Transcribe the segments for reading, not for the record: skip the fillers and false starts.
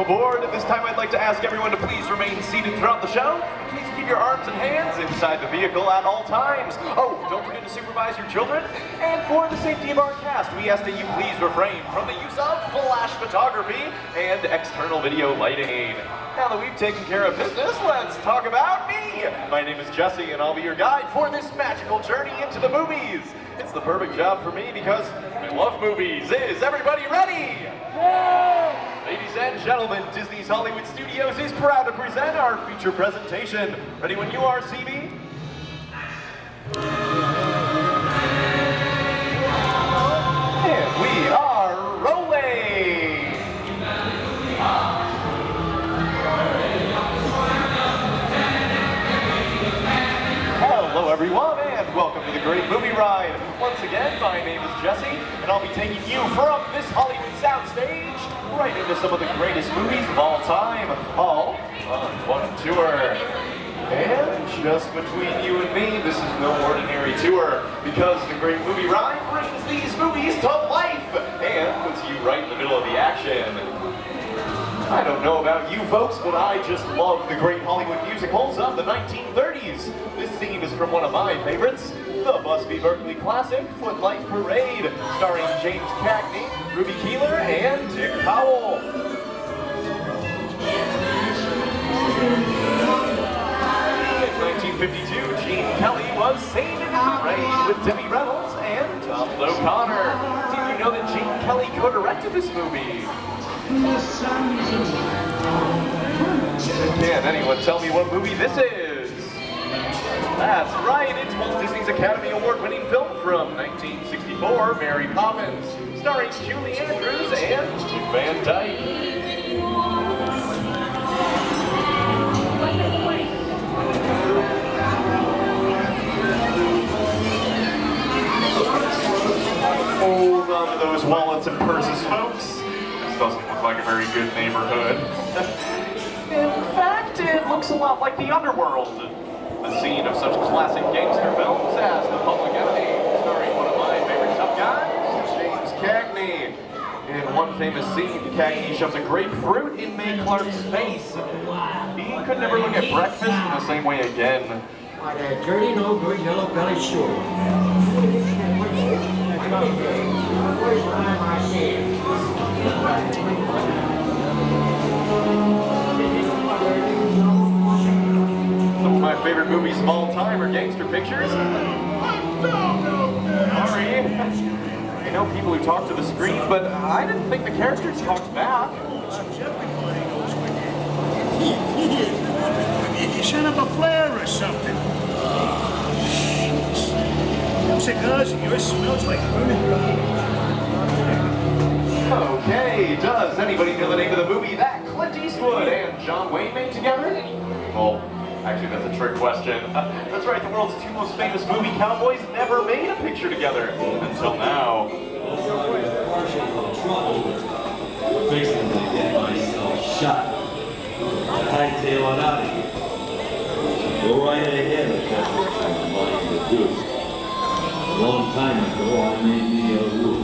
aboard. At this time, I'd like to ask everyone to please remain seated throughout the show. Please keep your arms and hands inside the vehicle at all times. Oh, don't forget to supervise your children. And for the safety of our cast, we ask that you please refrain from the use of flash photography and external video lighting. Now that we've taken care of business, let's talk about me. My name is Jesse, and I'll be your guide for this magical journey into the movies. It's the perfect job for me because I love movies. Is everybody ready? Yeah! Ladies and gentlemen, Disney's Hollywood Studios is proud to present our feature presentation. Ready when you are, CB? And we are rolling! Hello everyone, and welcome to the Great Movie Ride. Once again, my name is Jesse, and I'll be taking you from this Hollywood soundstage right into some of the greatest movies of all time, all on one tour. And just between you and me, this is no ordinary tour, because the Great Movie Ride brings these movies to life and puts you right in the middle of the action. I don't know about you folks, but I just love the great Hollywood musicals of the 1930s. This scene is from one of my favorites, the Busby Berkeley classic, Footlight Parade, starring James Cagney, Ruby Keeler, and Dick Powell. In 1952, Gene Kelly was saving the rain with Debbie Reynolds and Tom O'Connor. Did you know that Gene Kelly co-directed this movie? Can anyone tell me what movie this is? That's right, it's Walt Disney's Academy Award-winning film from 1964, Mary Poppins, starring Julie Andrews and Dick Van Dyke. Hold on to those wallets and purses, folks. Doesn't look like a very good neighborhood. In fact, it looks a lot like the underworld. The scene of such classic gangster films as The Public Enemy, starring one of my favorite tough guys, James Cagney. In one famous scene, Cagney shoves a grapefruit in Mae Clark's face. He could never look at breakfast in the same way again. By that dirty, no good, yellow-bellied shore. Some of my favorite movies of all time are gangster pictures. Sorry. I know people who talk to the screen, but I didn't think the characters talked back. You set up a flare or something. Those cigars of yours smells like burning. Okay, does anybody know the name of the movie that Clint Eastwood and John Wayne made together? Well, actually that's a trick question. That's right, the world's two most famous movie cowboys never made a picture together until now. Fixing to get myself shot. Hightail on out of here. Go right ahead if that's what you're wanting to do. A long time ago, I made me a rule.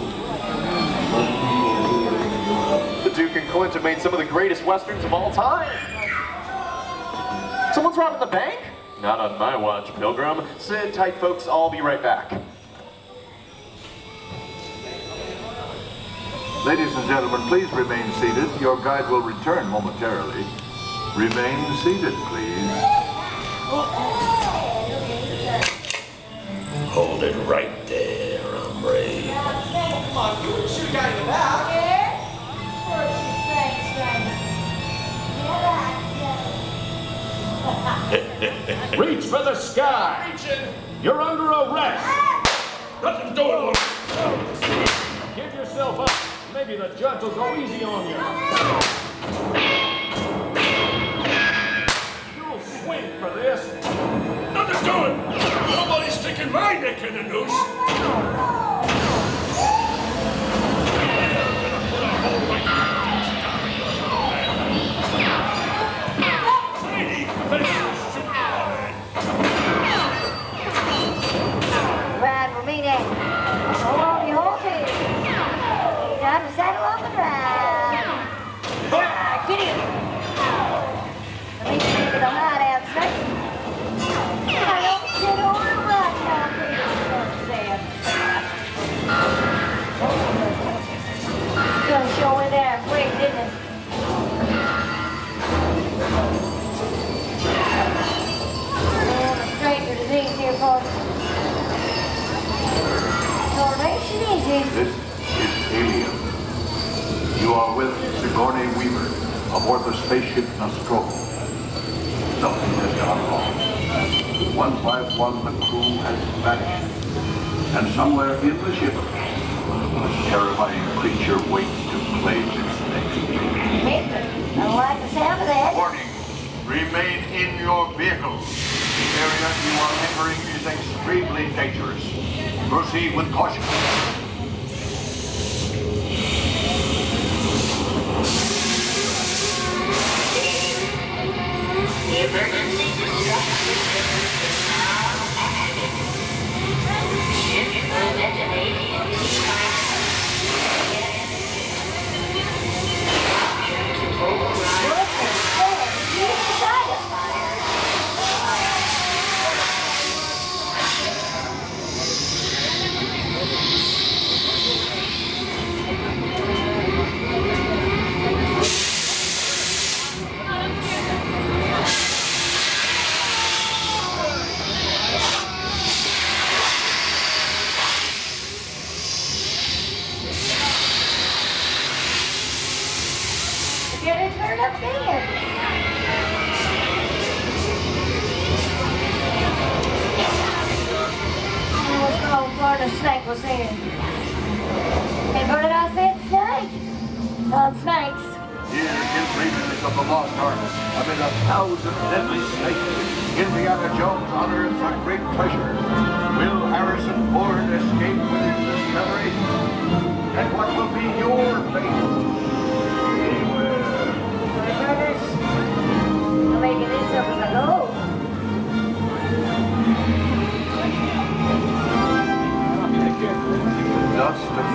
The Duke and Clint have made some of the greatest westerns of all time. Someone's robbing the bank? Not on my watch, Pilgrim. Sit tight, folks. I'll be right back. Ladies and gentlemen, please remain seated. Your guide will return momentarily. Remain seated, please. Hold it right there, hombre. Come on, you shoot a guy in the back. Reach for the sky! You're under arrest! Let them do it. Give yourself up. Maybe the judge will go easy on you. You'll swing for this. Nothing doing. Nobody's sticking my neck in the noose. Ride with me now. Hold on your horses. Time to saddle up and ride. Get in. This is Alien. You are with Sigourney Weaver aboard the spaceship Nostromo. Something has gone wrong. One by one, the crew has vanished. And somewhere in the ship, a terrifying creature waits to claim its next meal. Mister, I don't like the sound of that. Warning, remain in your vehicle. The area you are entering is extremely dangerous. Proceed with caution. Emergency destruction system now active. Ship will detonate in T-minus. Option to override. What the hell? You excited? Get it turned up again. I was called Florida Snake was in. And what did I say? Snake? Snakes. Here in regions of the Lost Ark, amid 1,000 deadly snakes, Indiana Jones honors a great treasure. Will Harrison Ford escape with his discovery? And what will be your fate? Beware. My brothers, I'm making this up as I go. The dust of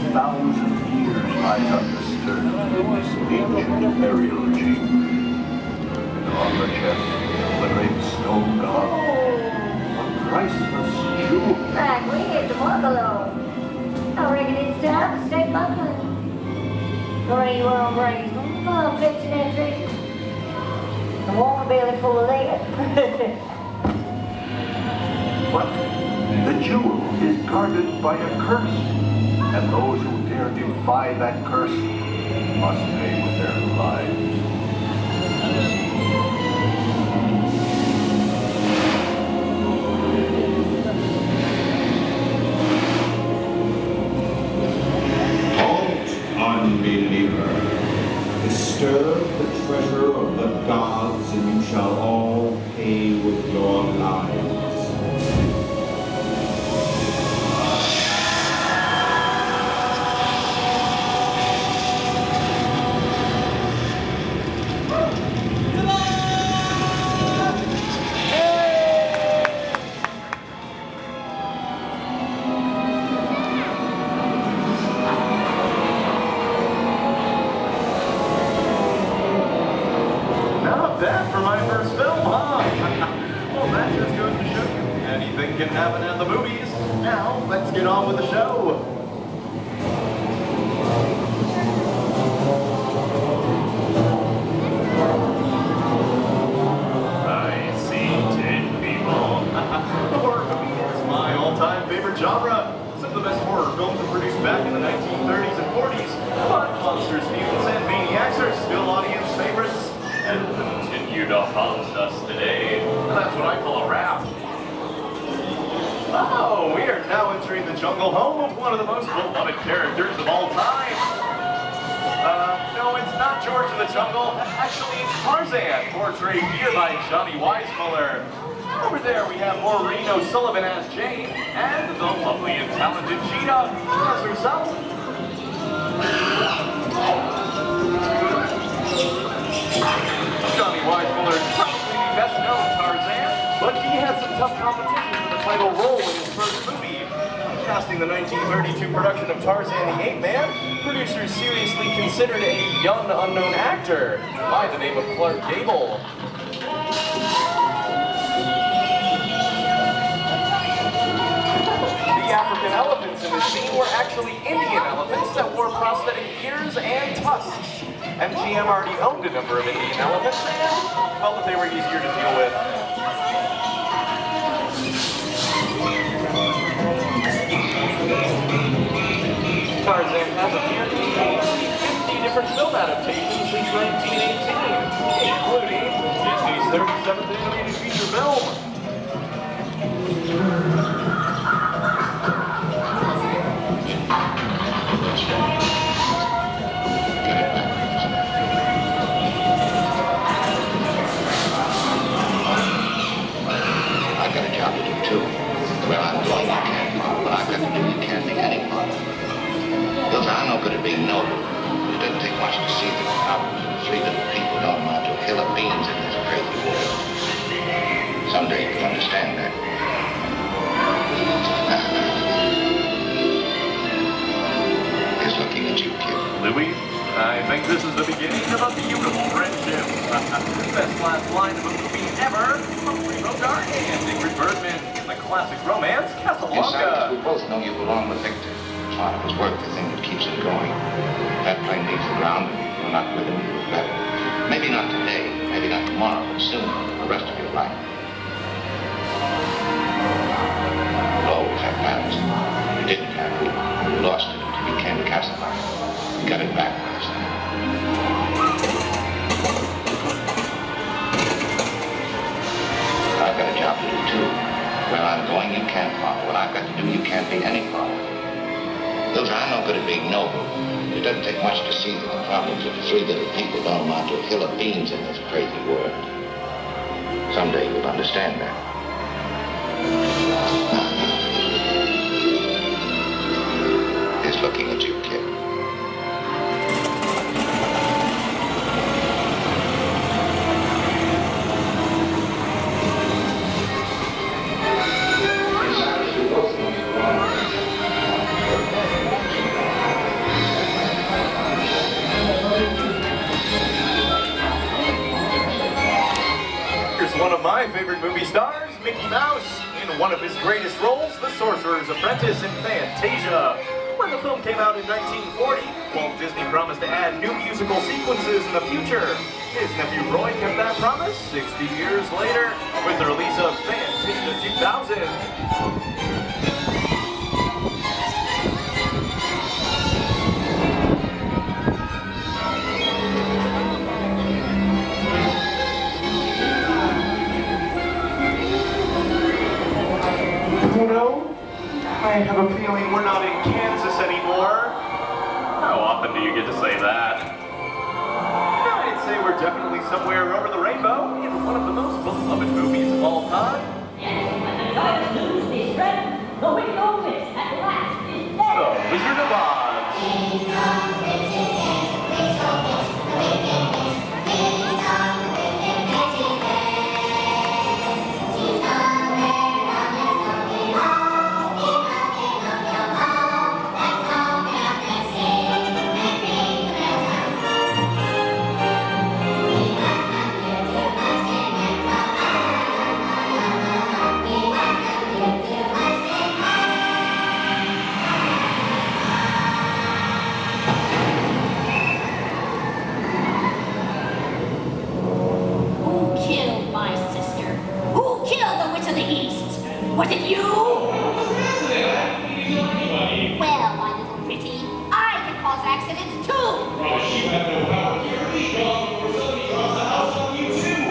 3,000 years lies undisturbed in this ancient burial chamber. And on the chest, the great stone god, a priceless jewel. Back, we hit the bungalow. I reckon it's time to stay my money. Where you are raised, I'm fetching that treasure. I want a belly full of lead. But the jewel is guarded by a curse, and those who dare defy that curse must pay with their lives. Halt, unbeliever. Disturb the treasure of the gods, and you shall all pay with your lives. Not bad for my first film, huh? Well, that just goes to show you anything can happen at the movies. Now, let's get on with the show. I see 10 people. The horror movie is my all-time favorite genre. Some of the best horror films were produced back in the 1930s and 40s, but monsters, mutants, and maniacs are still audience favorites and continue to haunt us today. That's what I call a wrap. Oh, we are now entering the jungle, home of one of the most beloved characters of all time. No, it's not George of the Jungle. Actually, it's Tarzan, portrayed here by Johnny Weissmuller. Over there, we have Maureen O'Sullivan as Jane, and the lovely and talented Cheetah as herself. Johnny Weissmuller is probably the best known Tarzan, but he had some tough competition for the title role in his first movie. Casting the 1932 production of Tarzan the Ape Man, producers seriously considered a young unknown actor by the name of Clark Gable. The African elephants in this scene were actually Indian elephants that wore prosthetic ears and tusks. And GM already owned a number of Indian elephants and felt that they were easier to deal with. adaptations since 1918, including Disney's 37th animated feature film. I've got a job to do too. Where I'm going, you can't follow. What I've got to do, you can't make any part of. Look, I'm no good at being noble. It doesn't take much to see that the problems of 3 little people don't amount to a hill of beans in this crazy world. Someday you'll understand that. Here's looking at you, kid. Louis, I think this is the beginning of a beautiful friendship. Best last line of a movie ever. Humphrey Bogart and Ingrid Bergman. A classic romance, Casablanca. We both know you belong with Victor. Thought it was work, the thing that keeps him going. That plane leaves the ground and you're not with him, you're better. Maybe not today, maybe not tomorrow, but soon, the rest of your life. You'll always have plans. You didn't have it. You lost it until you came to Casablanca. You got it back last time. I've got a job to do too. Where I'm going, you can't follow. What I've got to do, you can't be any part of. Those I'm no good at being noble. It doesn't take much to see that the problems of 3 little people don't amount to a hill of beans in this crazy world. Someday you'll understand that. He's looking at you, kid. One of my favorite movie stars, Mickey Mouse, in one of his greatest roles, The Sorcerer's Apprentice in Fantasia. When the film came out in 1940, Walt Disney promised to add new musical sequences in the future. His nephew Roy kept that promise 60 years later with the release of Fantasia 2000. You know, I have a feeling we're not in Kansas anymore. How often do you get to say that? I'd say we're definitely somewhere over the rainbow in one of the most beloved movies of all time. Yes, when the joyous news is spread, the wicked old witch at last is dead. The Wizard of Oz. Was it you? Well, my little pretty, I can cause accidents too. You have no power to your lead dog before somebody drops the house on you too.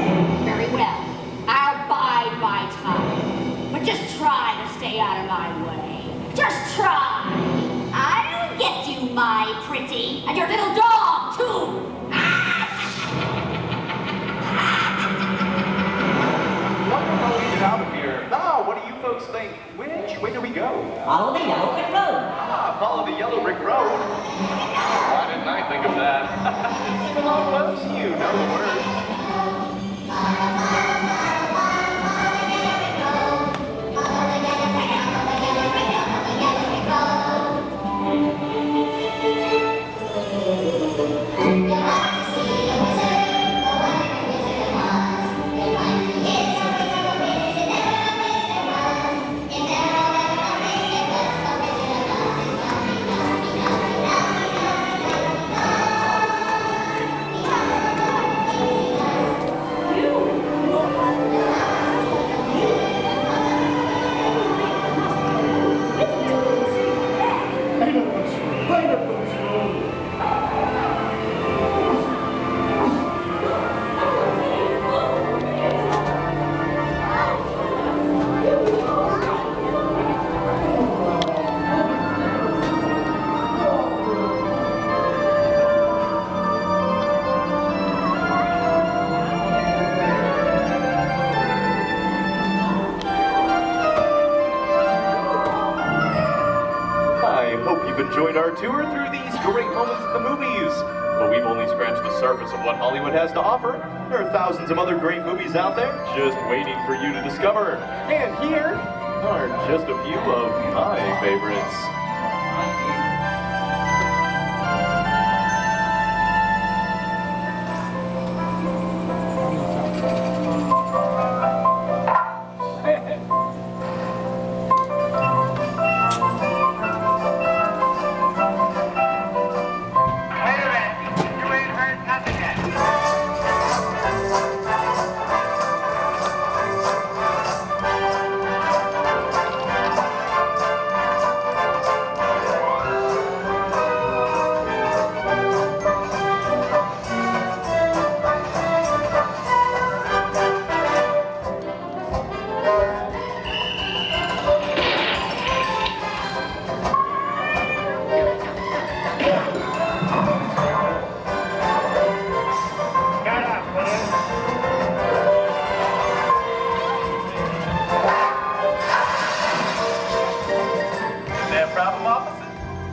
Very well. I'll bide my time. But just try to stay out of my way. Just try. I'll get you, my pretty, and your little dog too. Wonderful to get out of here. Now, what do you folks think? Which way do we go? Follow the yellow brick road. Ah, follow the yellow brick road. Why didn't I think of that? Come on, folks, you know the words. you've enjoyed our tour through these great moments in the movies. But we've only scratched the surface of what Hollywood has to offer. There are thousands of other great movies out there just waiting for you to discover. And here are just a few of my favorites.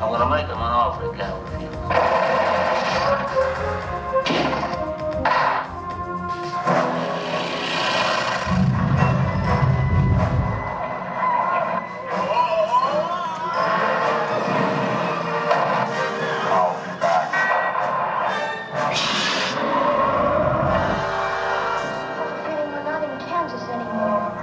I'm gonna make him an offer, Captain. We're not in Kansas anymore.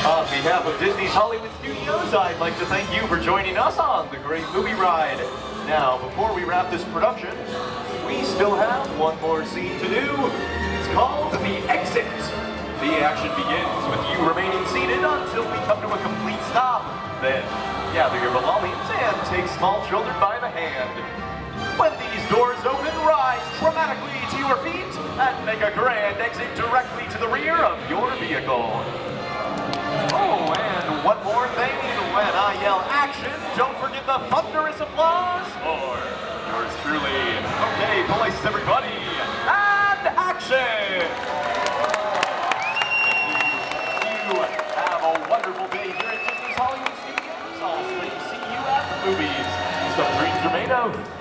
On behalf of Disney's Hollywood Studios, I'd like to thank you for joining us on the Great Movie Ride. Now, before we wrap this production, we still have one more scene to do. It's called The Exit. The action begins with you remaining seated until we come to a complete stop. Then, gather your belongings and take small children by the hand. When these doors open, rise dramatically to your feet and make a grand exit directly to the rear of your vehicle. Oh, and one more thing, when I yell action, don't forget the thunderous applause for yours truly. Okay, voice everybody, and action! You have a wonderful day here at Disney's Hollywood Studios. I'll see you at the movies. Some dreams are made of.